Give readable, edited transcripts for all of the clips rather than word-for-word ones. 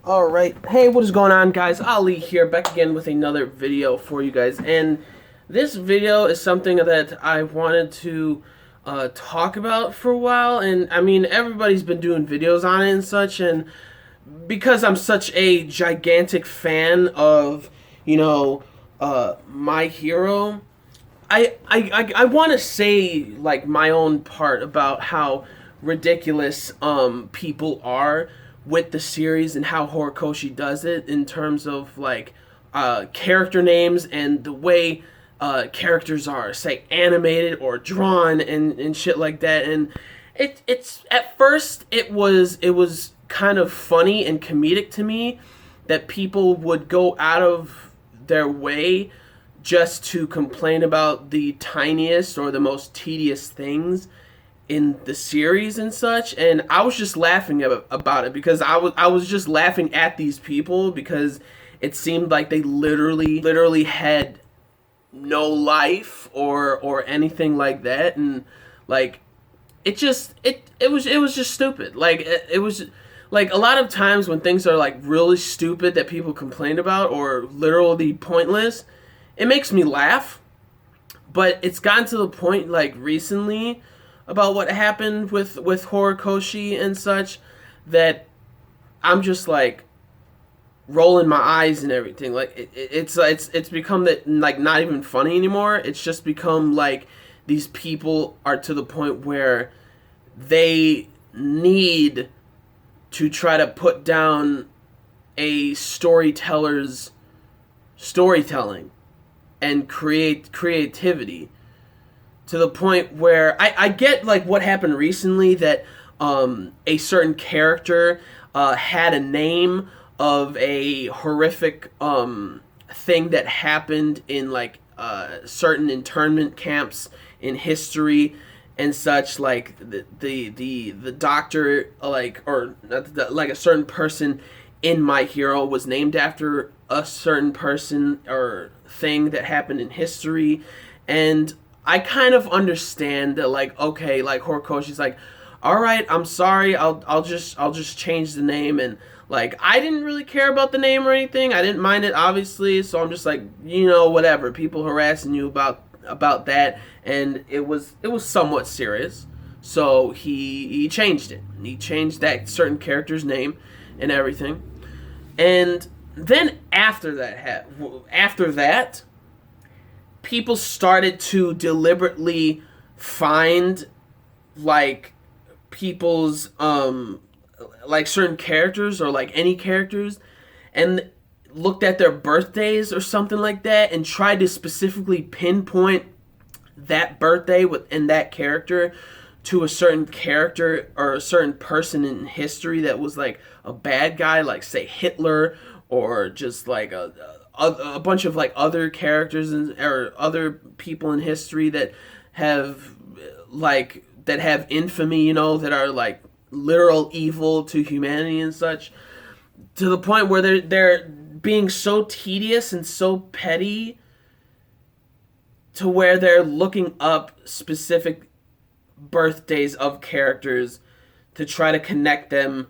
Alright, hey, what is going on, guys? Ali here, back again with another video for you guys, and this video is something that I wanted to talk about for a while, and I mean, everybody's been doing videos on it and such, and because I'm such a gigantic fan of, My Hero, I want to say, like, my own part about how ridiculous people are with the series and how Horikoshi does it in terms of like character names and the way characters are, say, animated or drawn and shit like that. And it's at first it was kind of funny and comedic to me that people would go out of their way just to complain about the tiniest or the most tedious things in the series and such, and I was just laughing about it because I was just laughing at these people because it seemed like they literally had no life or anything like that, and like it was just stupid. Like it was like a lot of times when things are like really stupid that people complain about or literally pointless, it makes me laugh. But it's gotten to the point like recently about what happened with Horikoshi and such that I'm just like rolling my eyes and everything. Like it's become that like not even funny anymore. It's just become like these people are to the point where they need to try to put down a storyteller's storytelling and creativity, to the point where I get like what happened recently, that a certain character had a name of a horrific thing that happened in like certain internment camps in history and such. Like the doctor, like, or like a certain person in My Hero was named after a certain person or thing that happened in history. And I kind of understand that, like, okay, like Horikoshi's like, all right, I'm sorry, I'll just change the name, and like I didn't really care about the name or anything. I didn't mind it, obviously, so I'm just like, whatever. People harassing you about that, and it was somewhat serious. So he changed it. He changed that certain character's name and everything. And then after that, people started to deliberately find like people's like certain characters or like any characters and looked at their birthdays or something like that and tried to specifically pinpoint that birthday within that character to a certain character or a certain person in history that was like a bad guy, like say Hitler, or just like a bunch of like other characters or other people in history that have infamy, that are like literal evil to humanity and such, to the point where they're being so tedious and so petty to where they're looking up specific birthdays of characters to try to connect them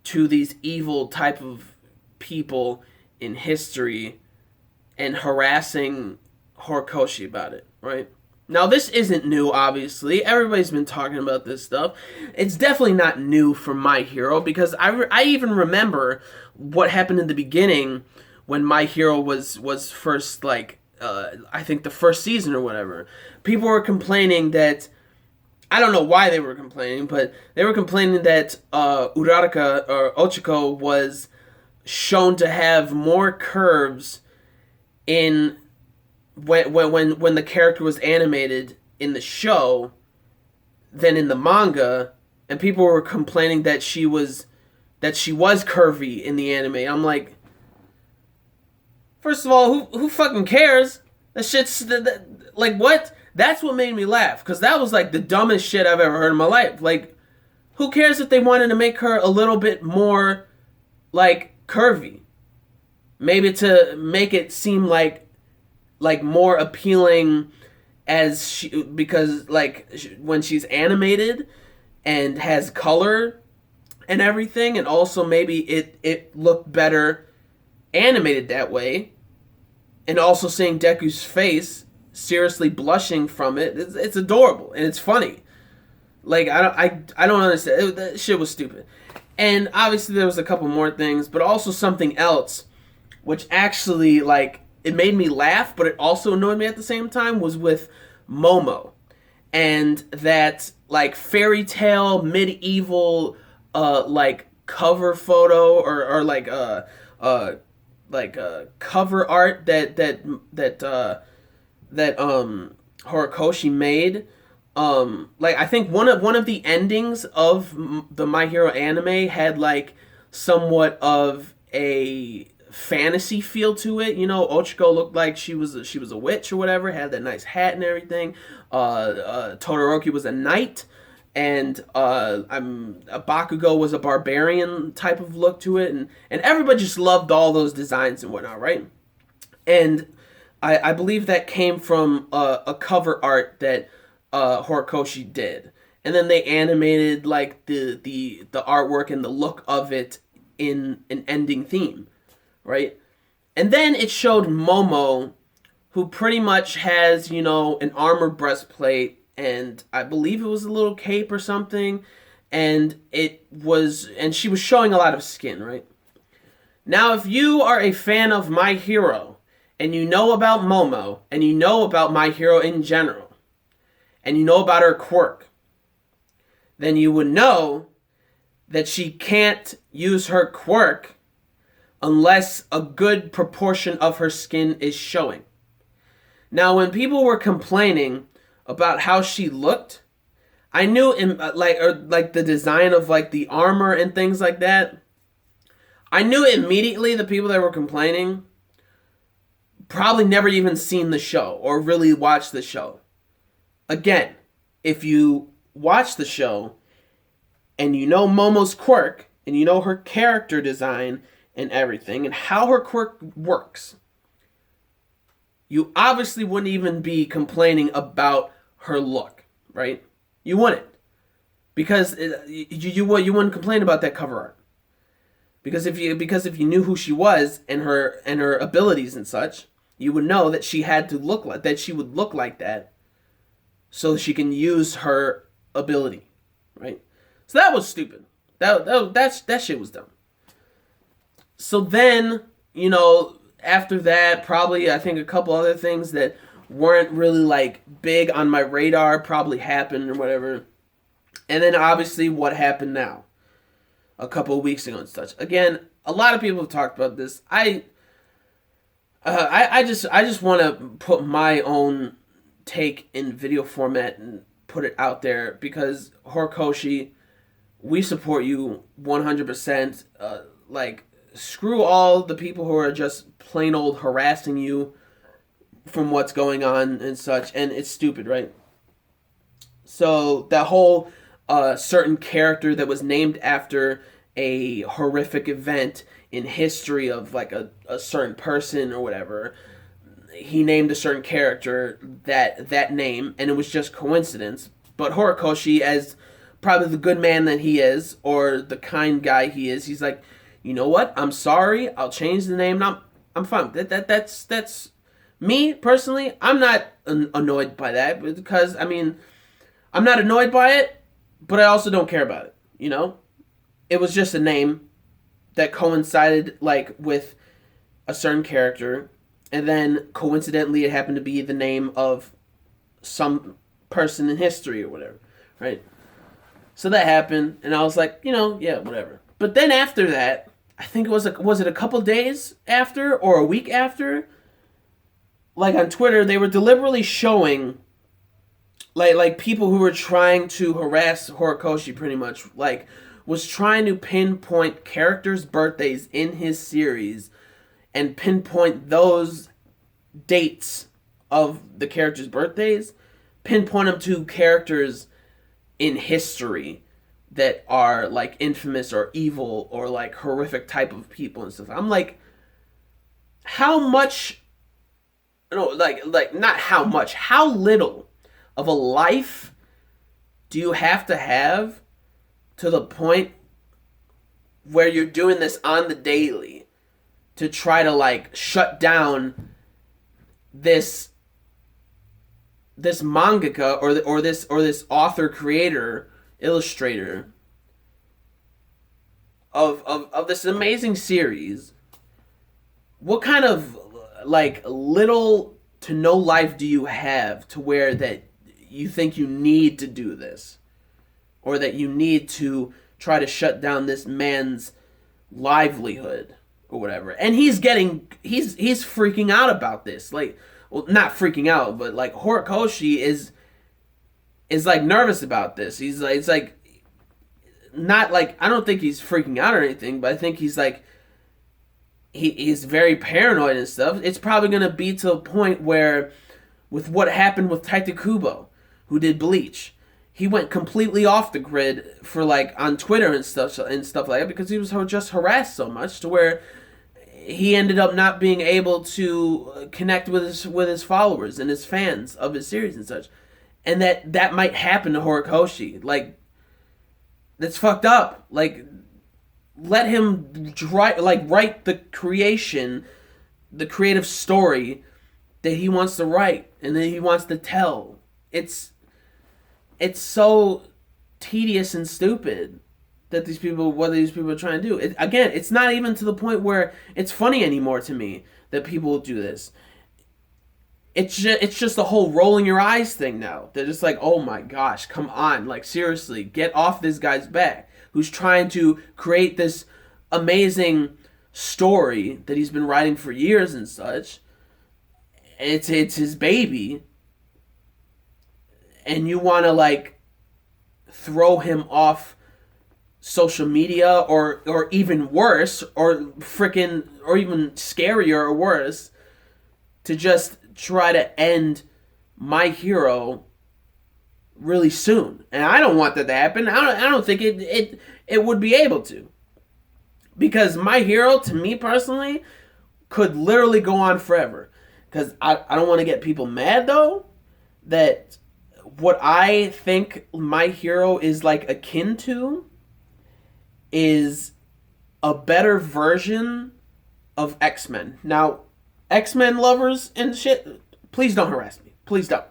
to these evil type of people in history and harassing Horikoshi about it, right? Now, this isn't new, obviously. Everybody's been talking about this stuff. It's definitely not new for My Hero, because I even remember what happened in the beginning when My Hero was first, like, I think the first season or whatever. People were complaining that, I don't know why they were complaining, but they were complaining that Uraraka or Ochiko was shown to have more curves in when the character was animated in the show than in the manga, and people were complaining that she was curvy in the anime. I'm like, first of all, who fucking cares? That shit's like, what? That's what made me laugh, because that was like the dumbest shit I've ever heard in my life. Like, who cares if they wanted to make her a little bit more like curvy? Maybe to make it seem like more appealing as she, because like when she's animated and has color and everything, and also maybe it looked better animated that way, and also seeing Deku's face seriously blushing from it, it's adorable and it's funny. Like I don't understand. That shit was stupid. And obviously there was a couple more things, but also something else which actually, like, it made me laugh, but it also annoyed me at the same time, was with Momo. And that, like, fairy tale, medieval, like, cover photo, or like, cover art that Horikoshi made. Like, I think one of the endings of the My Hero anime had, like, somewhat of a fantasy feel to it. You know, Ochiko looked like she was a witch or whatever, had that nice hat and everything. Todoroki was a knight, and Bakugo was a barbarian type of look to it, and everybody just loved all those designs and whatnot, right? And I believe that came from a cover art that Horikoshi did, and then they animated, like, the artwork and the look of it in an ending theme, right? And then it showed Momo, who pretty much has, you know, an armor breastplate, and I believe it was a little cape or something, and she was showing a lot of skin, right? Now, if you are a fan of My Hero, and you know about Momo, and you know about My Hero in general, and you know about her quirk, then you would know that she can't use her quirk unless a good proportion of her skin is showing. Now, when people were complaining about how she looked, I knew like the design of, like, the armor and things like that, I knew immediately the people that were complaining probably never even seen the show or really watched the show. Again, if you watch the show and you know Momo's quirk and you know her character design and everything and how her quirk works, you obviously wouldn't even be complaining about her look, right? You wouldn't, because you wouldn't complain about that cover art, because if you knew who she was and her abilities and such, you would know that she had to look like that. She would look like that, so she can use her ability, right? So that was stupid. That shit was dumb. So then, you know, after that, probably, I think a couple other things that weren't really, like, big on my radar probably happened or whatever. And then obviously what happened now, a couple of weeks ago and such. Again, a lot of people have talked about this. I just want to put my own take in video format and put it out there, because Horikoshi, we support you 100%. Like, screw all the people who are just plain old harassing you from what's going on and such, and it's stupid, right? So that whole certain character that was named after a horrific event in history of, like, a certain person or whatever, he named a certain character that name, and it was just coincidence. But Horikoshi, as probably the good man that he is, or the kind guy he is, he's like, you know what? I'm sorry. I'll change the name. I'm fine. That's me personally. I'm not annoyed by that, because, I mean, I'm not annoyed by it, but I also don't care about it. You know, it was just a name that coincided, like, with a certain character, and then coincidentally it happened to be the name of some person in history or whatever, right? So that happened, and I was like, you know, yeah, whatever. But then after that, I think it was it a couple days after or a week after, like, on Twitter, they were deliberately showing, like people who were trying to harass Horikoshi, pretty much, like, was trying to pinpoint characters' birthdays in his series and pinpoint those dates of the characters' birthdays, pinpoint them to characters in history that are, like, infamous or evil or, like, horrific type of people and stuff. I'm like, how much, no, like not how much, how little of a life do you have to the point where you're doing this on the daily to try to like shut down this mangaka or this author, creator, illustrator of this amazing series, what kind of like little to no life do you have to where that you think you need to do this, or that you need to try to shut down this man's livelihood or whatever? And he's freaking out about this. Like, well, not freaking out, but like Horikoshi is like nervous about this. He's like, it's like, not like, I don't think he's freaking out or anything, but I think he's like, he's very paranoid and stuff. It's probably going to be to a point where, with what happened with Taita Kubo, who did Bleach, he went completely off the grid for like on Twitter and stuff like that, because he was just harassed so much to where he ended up not being able to connect with his followers and his fans of his series and such. And that might happen to Horikoshi. Like, that's fucked up. Like, let him write the creative story that he wants to write and that he wants to tell. It's so tedious and stupid that what these people are trying to do. Again, it's not even to the point where it's funny anymore to me that people do this. It's just the whole rolling your eyes thing now. They're just like, oh my gosh, come on. Like, seriously, get off this guy's back who's trying to create this amazing story that he's been writing for years and such. It's his baby. And you want to, like, throw him off social media or even worse, or even scarier or worse, to just try to end my hero really soon. And I don't want that to happen. I don't think it would be able to. Because my hero, to me personally, could literally go on forever. Because I don't want to get people mad, though, that what I think my hero is like akin to is a better version of X-Men. Now, X-Men lovers and shit, please don't harass me. Please don't.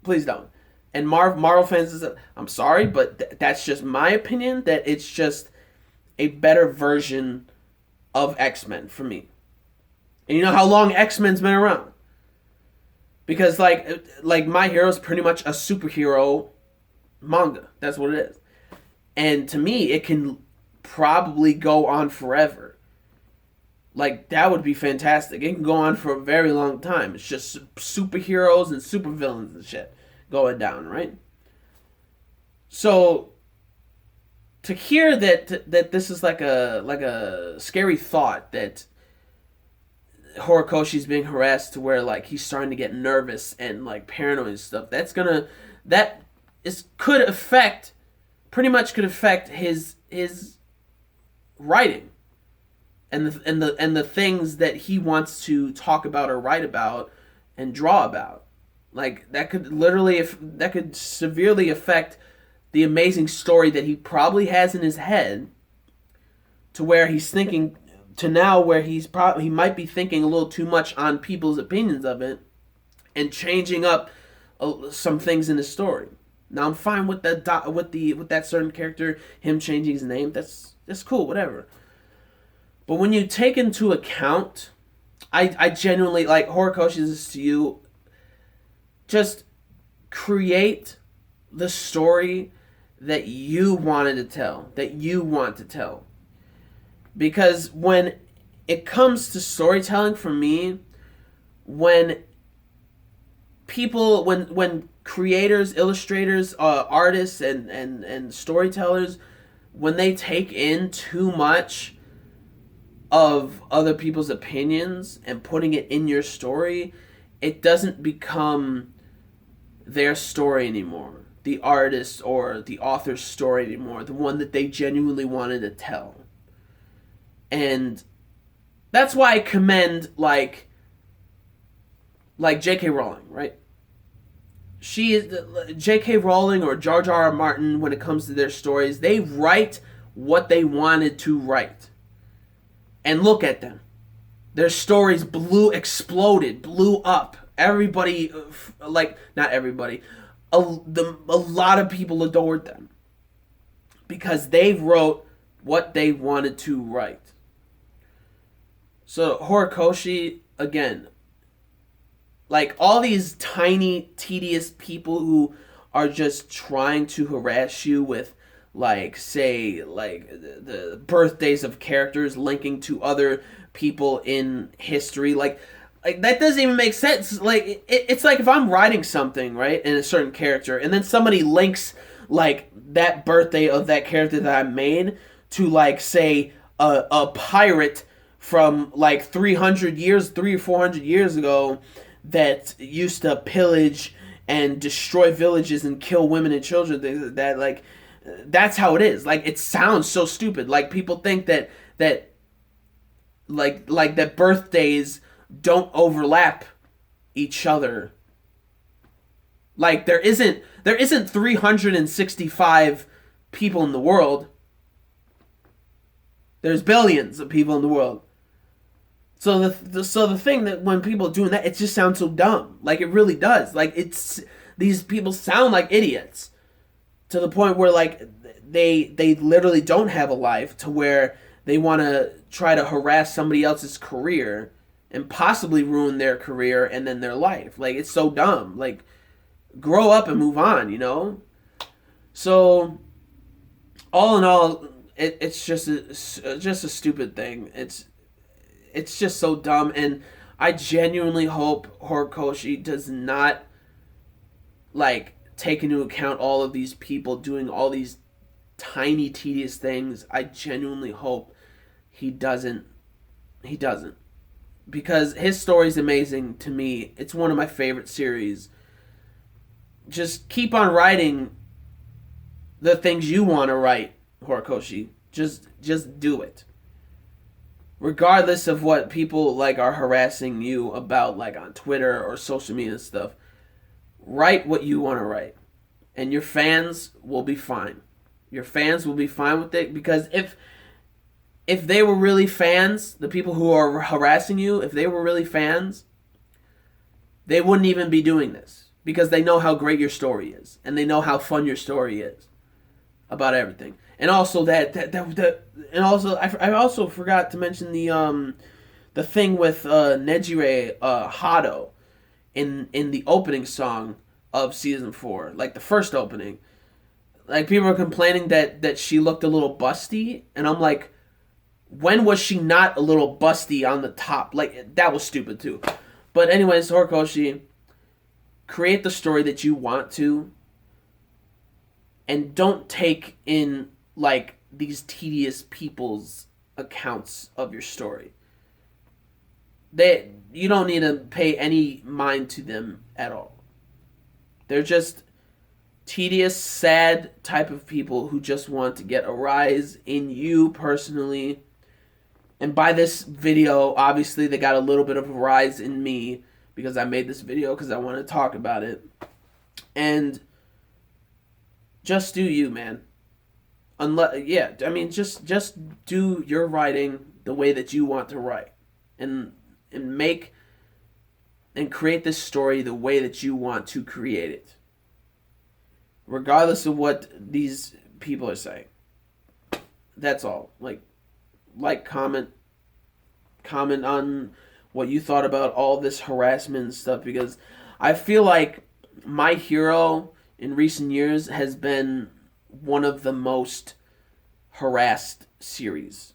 Please don't. And Marvel fans, I'm sorry, but that's just my opinion, that it's just a better version of X-Men for me. And you know how long X-Men's been around? Because like My Hero is pretty much a superhero manga. That's what it is. And to me, it can probably go on forever. Like, that would be fantastic. It can go on for a very long time. It's just superheroes and supervillains and shit going down, right? So to hear that this is like a scary thought, that Horikoshi's being harassed to where like he's starting to get nervous and like paranoid and stuff, pretty much could affect his writing and the things that he wants to talk about or write about and draw about. Like, that could severely affect the amazing story that he probably has in his head, to where he's thinking to now where he might be thinking a little too much on people's opinions of it and changing up some things in the story. Now, I'm fine with that certain character, him changing his name. That's cool, whatever. But when you take into account, I genuinely, like, Horikoshi, this is to you, just create the story that you wanted to tell, that you want to tell. Because when it comes to storytelling for me, when creators, illustrators, artists, and storytellers, when they take in too much of other people's opinions and putting it in your story, it doesn't become their story anymore. The artist or the author's story anymore. The one that they genuinely wanted to tell. And that's why I commend like J.K. Rowling, right? J.K. Rowling or Jar Jar Martin, when it comes to their stories, they write what they wanted to write. And look at them. Their stories exploded, blew up. Everybody, like, not everybody, a lot of people adored them. Because they wrote what they wanted to write. So Horikoshi, again, like all these tiny, tedious people who are just trying to harass you with, like, say, like the birthdays of characters linking to other people in history, like that doesn't even make sense. Like it's like if I'm writing something, right, in a certain character, and then somebody links like that birthday of that character that I made to, like, say a pirate from like 300 or 400 years ago that used to pillage and destroy villages and kill women and children, things like that. Like, that's how it is. Like, it sounds so stupid. Like, people think that like that birthdays don't overlap each other. Like, there isn't 365 people in the world. There's billions of people in the world. So the thing that when people are doing that, it just sounds so dumb. Like, it really does. Like, these people sound like idiots to the point where, like, they literally don't have a life, to where they want to try to harass somebody else's career and possibly ruin their career and then their life. Like, it's so dumb. Like, grow up and move on, you know? So, all in all, it's just a stupid thing. It's just so dumb, and I genuinely hope Horikoshi does not, like, take into account all of these people doing all these tiny, tedious things. I genuinely hope he doesn't. He doesn't. Because his story's amazing to me. It's one of my favorite series. Just keep on writing the things you want to write, Horikoshi. Just do it. Regardless of what people, like, are harassing you about, like, on Twitter or social media and stuff. Write what you want to write. And your fans will be fine. Your fans will be fine with it, because if they were really fans, the people who are harassing you, if they were really fans, they wouldn't even be doing this, because they know how great your story is, and they know how fun your story is about everything. And also I also forgot to mention the thing with Nejire Hado in the opening song of season 4, like the first opening. Like, people are complaining that she looked a little busty, and I'm like, when was she not a little busty on the top? Like, that was stupid too. But anyways, Horikoshi, create the story that you want to, and don't take in, like, these tedious people's accounts of your story. You don't need to pay any mind to them at all. They're just tedious, sad type of people who just want to get a rise in you personally. And by this video, obviously, they got a little bit of a rise in me, because I made this video because I want to talk about it. And just do you, man. Just do your writing the way that you want to write, and make and create this story the way that you want to create it, regardless of what these people are saying. That's all. Comment on what you thought about all this harassment and stuff, because I feel like My Hero in recent years has been one of the most harassed series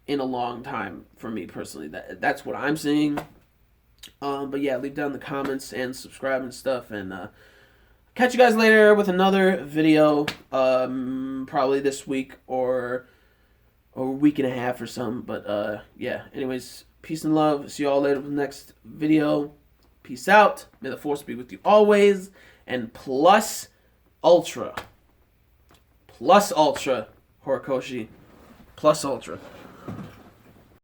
in a long time for me personally. That's what I'm seeing. But yeah, leave down the comments and subscribe and stuff, and catch you guys later with another video, probably this week or a week and a half or something. But yeah, anyways, peace and love. See you all later with the next video. Peace out. May the force be with you always. And plus ultra, Horikoshi, plus ultra.